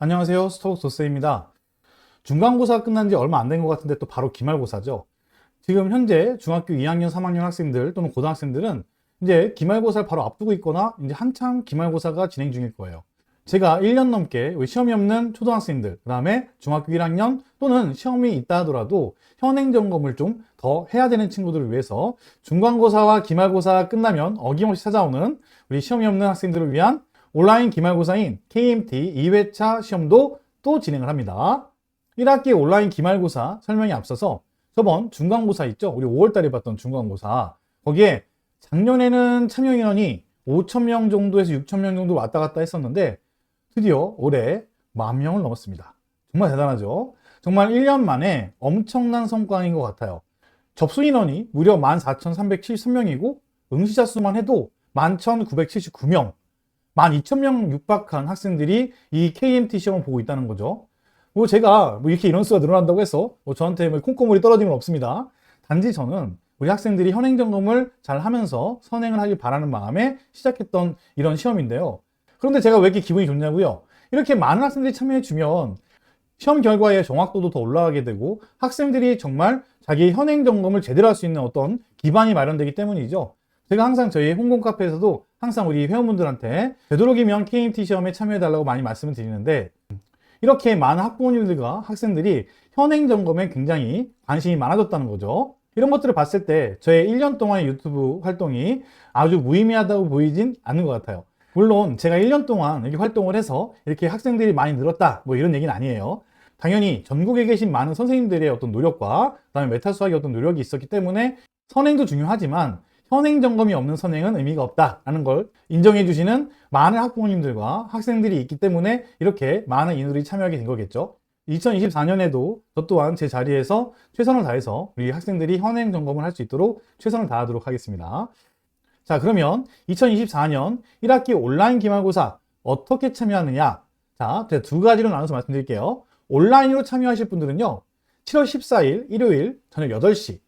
안녕하세요. 스토록조스입니다. 중간고사 끝난 지 얼마 안 된 것 같은데 또 바로 기말고사죠. 지금 현재 중학교 2학년, 3학년 학생들 또는 고등학생들은 이제 기말고사를 바로 앞두고 있거나 이제 한창 기말고사가 진행 중일 거예요. 제가 1년 넘게 우리 시험이 없는 초등학생들, 그 다음에 중학교 1학년 또는 시험이 있다 하더라도 현행 점검을 좀 더 해야 되는 친구들을 위해서 중간고사와 기말고사 끝나면 어김없이 찾아오는 우리 시험이 없는 학생들을 위한 온라인 기말고사인 KMT 2회차 시험도 또 진행을 합니다. 1학기 온라인 기말고사 설명에 앞서서 저번 중간고사 있죠? 우리 5월달에 봤던 중간고사. 거기에 작년에는 참여 인원이 5,000명 정도에서 6,000명 정도 왔다 갔다 했었는데 드디어 올해 10,000명을 넘었습니다. 정말 대단하죠? 정말 1년 만에 엄청난 성과인 것 같아요. 접수 인원이 무려 14,373명이고 응시자 수만 해도 11,979명, 12,000명 육박한 학생들이 이 KMT 시험을 보고 있다는 거죠. 제가 이렇게 인원수가 늘어난다고 해서 저한테 콩고물이 떨어진 건 없습니다. 단지 저는 우리 학생들이 현행 점검을 잘 하면서 선행을 하길 바라는 마음에 시작했던 이런 시험인데요. 그런데 제가 왜 이렇게 기분이 좋냐고요? 이렇게 많은 학생들이 참여해주면 시험 결과의 정확도도 더 올라가게 되고 학생들이 정말 자기 현행 점검을 제대로 할 수 있는 어떤 기반이 마련되기 때문이죠. 제가 항상 저희 홍콩 카페에서도 항상 우리 회원분들한테 되도록이면 KMT 시험에 참여해달라고 많이 말씀을 드리는데 이렇게 많은 학부모님들과 학생들이 현행 점검에 굉장히 관심이 많아졌다는 거죠. 이런 것들을 봤을 때 저의 1년 동안의 유튜브 활동이 아주 무의미하다고 보이진 않는 것 같아요. 물론 제가 1년 동안 이렇게 활동을 해서 이렇게 학생들이 많이 늘었다 이런 얘기는 아니에요. 당연히 전국에 계신 많은 선생님들의 어떤 노력과 그다음에 메타 수학의 어떤 노력이 있었기 때문에 선행도 중요하지만 현행 점검이 없는 선행은 의미가 없다라는 걸 인정해 주시는 많은 학부모님들과 학생들이 있기 때문에 이렇게 많은 인원들이 참여하게 된 거겠죠. 2024년에도 저 또한 제 자리에서 최선을 다해서 우리 학생들이 현행 점검을 할 수 있도록 최선을 다하도록 하겠습니다. 자, 그러면 2024년 1학기 온라인 기말고사 어떻게 참여하느냐? 자, 제가 두 가지로 나눠서 말씀드릴게요. 온라인으로 참여하실 분들은요, 7월 14일 일요일 저녁 8시,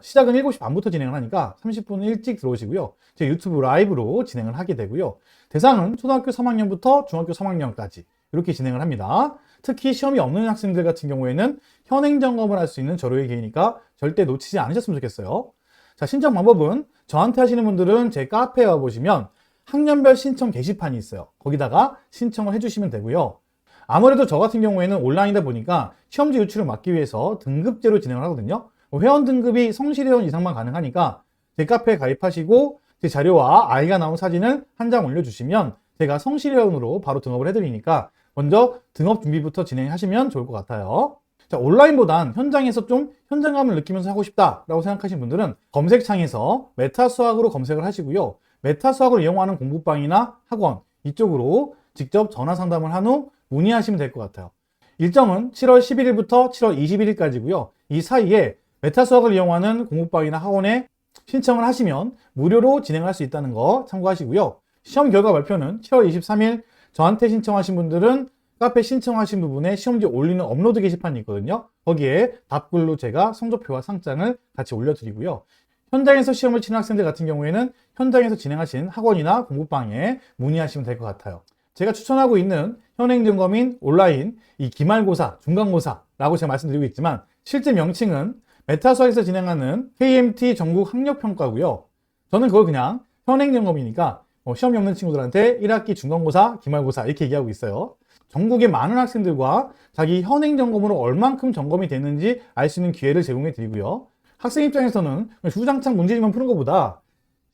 시작은 7시 반부터 진행을 하니까 30분 일찍 들어오시고요. 제 유튜브 라이브로 진행을 하게 되고요. 대상은 초등학교 3학년부터 중학교 3학년까지 이렇게 진행을 합니다. 특히 시험이 없는 학생들 같은 경우에는 현행 점검을 할 수 있는 저로의 기회니까 절대 놓치지 않으셨으면 좋겠어요. 자, 신청 방법은 저한테 하시는 분들은 제 카페에 와보시면 학년별 신청 게시판이 있어요. 거기다가 신청을 해주시면 되고요. 아무래도 저 같은 경우에는 온라인이다 보니까 시험지 유출을 막기 위해서 등급제로 진행을 하거든요. 회원 등급이 성실회원 이상만 가능하니까 제 카페에 가입하시고 제 자료와 아이가 나온 사진을 한 장 올려주시면 제가 성실회원으로 바로 등업을 해드리니까 먼저 등업 준비부터 진행하시면 좋을 것 같아요. 자, 온라인보단 현장에서 좀 현장감을 느끼면서 하고 싶다라고 생각하시는 분들은 검색창에서 메타 수학으로 검색을 하시고요. 메타 수학을 이용하는 공부방이나 학원 이쪽으로 직접 전화 상담을 한 후 문의하시면 될 것 같아요. 일정은 7월 11일부터 7월 21일까지고요. 이 사이에 메타 수학을 이용하는 공부방이나 학원에 신청을 하시면 무료로 진행할 수 있다는 거 참고하시고요. 시험 결과 발표는 7월 23일 저한테 신청하신 분들은 카페 신청하신 부분에 시험지 올리는 업로드 게시판이 있거든요. 거기에 답글로 제가 성적표와 상장을 같이 올려드리고요. 현장에서 시험을 치는 학생들 같은 경우에는 현장에서 진행하신 학원이나 공부방에 문의하시면 될 것 같아요. 제가 추천하고 있는 현행점검인 온라인 이 기말고사, 중간고사라고 제가 말씀드리고 있지만 실제 명칭은 메타수학에서 진행하는 KMT 전국 학력평가고요. 저는 그걸 그냥 현행점검이니까 시험이 없는 친구들한테 1학기 중간고사, 기말고사 이렇게 얘기하고 있어요. 전국의 많은 학생들과 자기 현행점검으로 얼만큼 점검이 됐는지 알 수 있는 기회를 제공해 드리고요. 학생 입장에서는 주구장창 문제집만 푸는 것보다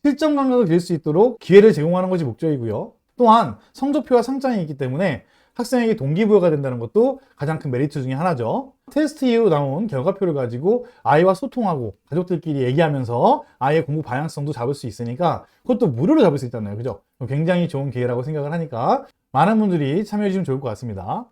실전 감각을 기를 수 있도록 기회를 제공하는 것이 목적이고요. 또한 성적표와 상장이 있기 때문에 학생에게 동기부여가 된다는 것도 가장 큰 메리트 중에 하나죠. 테스트 이후 나온 결과표를 가지고 아이와 소통하고 가족들끼리 얘기하면서 아이의 공부 방향성도 잡을 수 있으니까 그것도 무료로 잡을 수 있잖아요. 그죠? 굉장히 좋은 기회라고 생각을 하니까 많은 분들이 참여해 주시면 좋을 것 같습니다.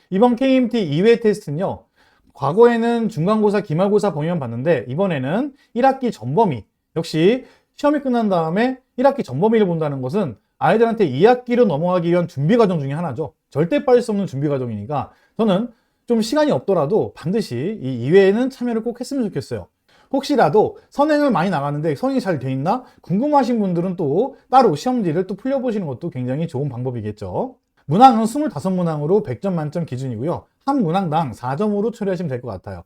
이번 KMT 2회 테스트는요. 과거에는 중간고사, 기말고사 범위만 봤는데 이번에는 1학기 전범위, 역시 시험이 끝난 다음에 1학기 전범위를 본다는 것은 아이들한테 2학기로 넘어가기 위한 준비 과정 중에 하나죠. 절대 빠질 수 없는 준비 과정이니까 저는 좀 시간이 없더라도 반드시 이 2회에는 참여를 꼭 했으면 좋겠어요. 혹시라도 선행을 많이 나가는데 선행이 잘 돼 있나 궁금하신 분들은 또 따로 시험지를 또 풀려보시는 것도 굉장히 좋은 방법이겠죠. 문항은 25문항으로 100점 만점 기준이고요. 한 문항당 4점으로 처리하시면 될 것 같아요.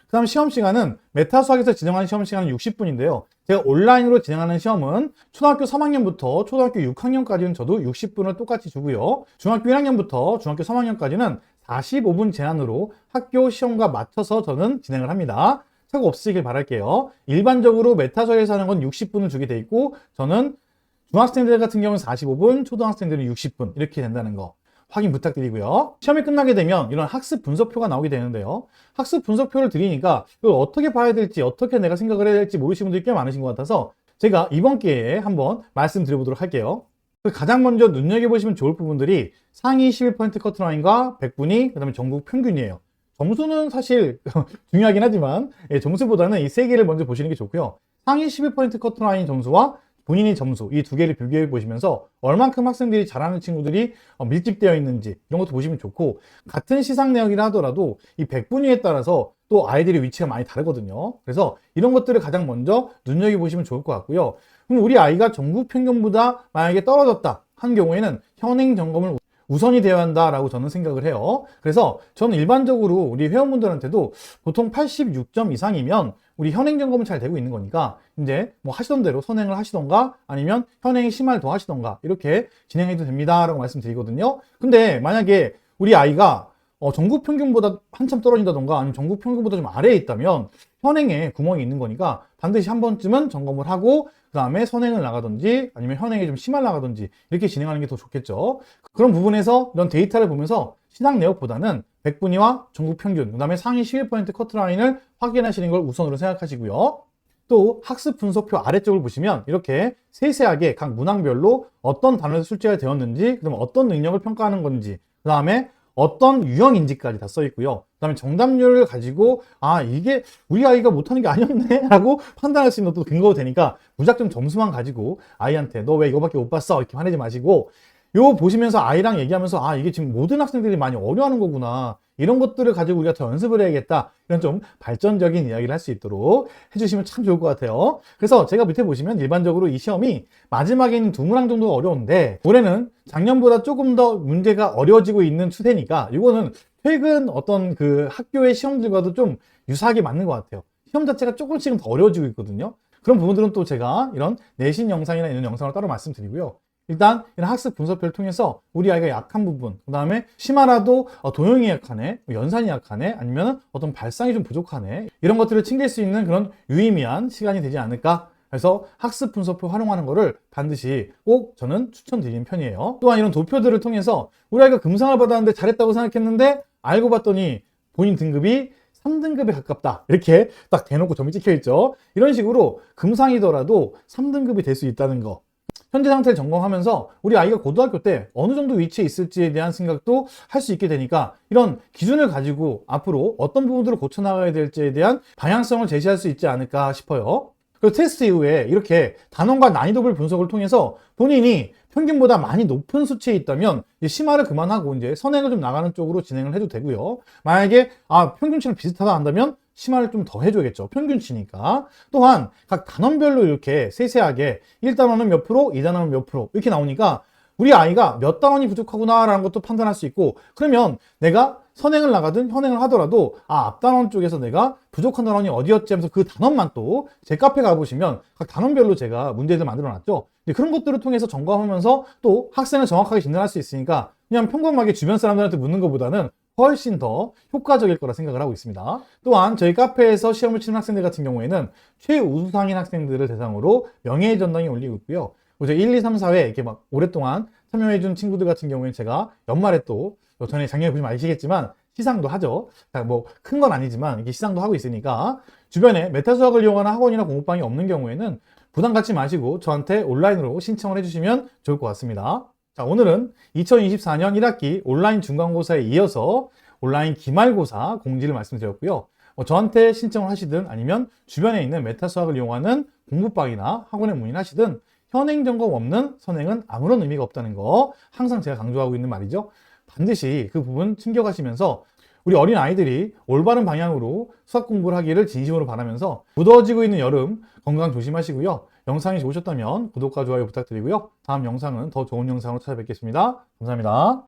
그 다음 시험 시간은 메타수학에서 진행하는 시험 시간은 60분인데요. 제가 온라인으로 진행하는 시험은 초등학교 3학년부터 초등학교 6학년까지는 저도 60분을 똑같이 주고요. 중학교 1학년부터 중학교 3학년까지는 45분 제한으로 학교 시험과 맞춰서 저는 진행을 합니다. 착오 없으시길 바랄게요. 일반적으로 메타수학에서 하는 건 60분을 주게 돼 있고 저는 중학생들 같은 경우는 45분, 초등학생들은 60분 이렇게 된다는 거 확인 부탁드리고요. 시험이 끝나게 되면 이런 학습 분석표가 나오게 되는데요. 학습 분석표를 드리니까 이걸 어떻게 봐야 될지, 어떻게 내가 생각을 해야 될지 모르시는 분들이 꽤 많으신 것 같아서 제가 이번 기회에 한번 말씀드려보도록 할게요. 가장 먼저 눈여겨보시면 좋을 부분들이 상위 11포인트 커트라인과 100분위, 그 다음에 전국 평균이에요. 점수는 사실 중요하긴 하지만 점수보다는 이 세 개를 먼저 보시는 게 좋고요. 상위 11포인트 커트라인 점수와 본인의 점수, 이 두 개를 비교해 보시면서 얼만큼 학생들이 잘하는 친구들이 밀집되어 있는지 이런 것도 보시면 좋고, 같은 시상 내역이라 하더라도 이 100분위에 따라서 또 아이들의 위치가 많이 다르거든요. 그래서 이런 것들을 가장 먼저 눈여겨보시면 좋을 것 같고요. 그럼 우리 아이가 전국 평균보다 만약에 떨어졌다 한 경우에는 현행 점검을 우선이 되어야 한다라고 저는 생각을 해요. 그래서 저는 일반적으로 우리 회원분들한테도 보통 86점 이상이면 우리 현행 점검은 잘 되고 있는 거니까 이제 뭐 하시던 대로 선행을 하시던가 아니면 현행이 심화를 더 하시던가 이렇게 진행해도 됩니다라고 말씀드리거든요. 근데 만약에 우리 아이가 전국 평균보다 한참 떨어진다던가 아니면 전국 평균보다 좀 아래에 있다면 현행에 구멍이 있는 거니까 반드시 한 번쯤은 점검을 하고 그 다음에 선행을 나가든지 아니면 현행에 좀 심할 나가든지 이렇게 진행하는 게 더 좋겠죠. 그런 부분에서 이런 데이터를 보면서 시상 내역보다는 100분위와 전국 평균, 그 다음에 상위 11% 커트라인을 확인하시는 걸 우선으로 생각하시고요. 또 학습 분석표 아래쪽을 보시면 이렇게 세세하게 각 문항별로 어떤 단어에서 출제가 되었는지, 그다음에 어떤 능력을 평가하는 건지, 그 다음에 어떤 유형인지까지 다 써 있고요. 그 다음에 정답률을 가지고 이게 우리 아이가 못하는 게 아니었네 라고 판단할 수 있는 것도 근거가 되니까 무작정 점수만 가지고 아이한테 너 왜 이거밖에 못 봤어 이렇게 화내지 마시고, 요 보시면서 아이랑 얘기하면서 이게 지금 모든 학생들이 많이 어려워하는 거구나, 이런 것들을 가지고 우리가 더 연습을 해야겠다, 이런 좀 발전적인 이야기를 할 수 있도록 해주시면 참 좋을 것 같아요. 그래서 제가 밑에 보시면 일반적으로 이 시험이 마지막에 있는 두 문항 정도가 어려운데 올해는 작년보다 조금 더 문제가 어려워지고 있는 추세니까 이거는 최근 어떤 그 학교의 시험들과도 좀 유사하게 맞는 것 같아요. 시험 자체가 조금씩은 더 어려워지고 있거든요. 그런 부분들은 또 제가 이런 내신 영상이나 이런 영상을 따로 말씀드리고요. 일단 이런 학습 분석표를 통해서 우리 아이가 약한 부분, 그 다음에 심하라도 도형이 약하네, 연산이 약하네, 아니면 어떤 발상이 좀 부족하네, 이런 것들을 챙길 수 있는 그런 유의미한 시간이 되지 않을까. 그래서 학습 분석표 활용하는 거를 반드시 꼭 저는 추천드리는 편이에요. 또한 이런 도표들을 통해서 우리 아이가 금상을 받았는데 잘했다고 생각했는데 알고 봤더니 본인 등급이 3등급에 가깝다, 이렇게 딱 대놓고 점이 찍혀 있죠. 이런 식으로 금상이더라도 3등급이 될 수 있다는 거, 현재 상태를 점검하면서 우리 아이가 고등학교 때 어느 정도 위치에 있을지에 대한 생각도 할 수 있게 되니까 이런 기준을 가지고 앞으로 어떤 부분들을 고쳐나가야 될지에 대한 방향성을 제시할 수 있지 않을까 싶어요. 그리고 테스트 이후에 이렇게 단원과 난이도별 분석을 통해서 본인이 평균보다 많이 높은 수치에 있다면 심화를 그만하고 이제 선행을 좀 나가는 쪽으로 진행을 해도 되고요. 만약에 평균치랑 비슷하다 한다면 심화를 좀 더 해줘야겠죠. 평균치니까. 또한 각 단원별로 이렇게 세세하게 1단원은 몇 프로, 2단원은 몇 프로 이렇게 나오니까 우리 아이가 몇 단원이 부족하구나 라는 것도 판단할 수 있고, 그러면 내가 선행을 나가든 현행을 하더라도 앞단원 쪽에서 내가 부족한 단원이 어디였지 하면서 그 단원만 또 제 카페 가보시면 각 단원별로 제가 문제들 만들어 놨죠. 그런 것들을 통해서 점검하면서 또 학생을 정확하게 진단할 수 있으니까 그냥 평범하게 주변 사람들한테 묻는 것보다는 훨씬 더 효과적일 거라 생각을 하고 있습니다. 또한 저희 카페에서 시험을 치는 학생들 같은 경우에는 최우수상인 학생들을 대상으로 명예의 전당이 올리고 있고요. 이제 1, 2, 3, 4회 이렇게 막 오랫동안 참여해준 친구들 같은 경우에는 제가 연말에 또 전에 작년에 보시면 아시겠지만 시상도 하죠. 뭐 큰 건 아니지만 이렇게 시상도 하고 있으니까 주변에 메타수학을 이용하는 학원이나 공부방이 없는 경우에는 부담 갖지 마시고 저한테 온라인으로 신청을 해주시면 좋을 것 같습니다. 자, 오늘은 2024년 1학기 온라인 중간고사에 이어서 온라인 기말고사 공지를 말씀드렸고요. 저한테 신청을 하시든 아니면 주변에 있는 메타수학을 이용하는 공부방이나 학원에 문의를 하시든 현행 점검 없는 선행은 아무런 의미가 없다는 거 항상 제가 강조하고 있는 말이죠. 반드시 그 부분 챙겨가시면서 우리 어린 아이들이 올바른 방향으로 수학 공부를 하기를 진심으로 바라면서 무더워지고 있는 여름 건강 조심하시고요. 영상이 좋으셨다면 구독과 좋아요 부탁드리고요. 다음 영상은 더 좋은 영상으로 찾아뵙겠습니다. 감사합니다.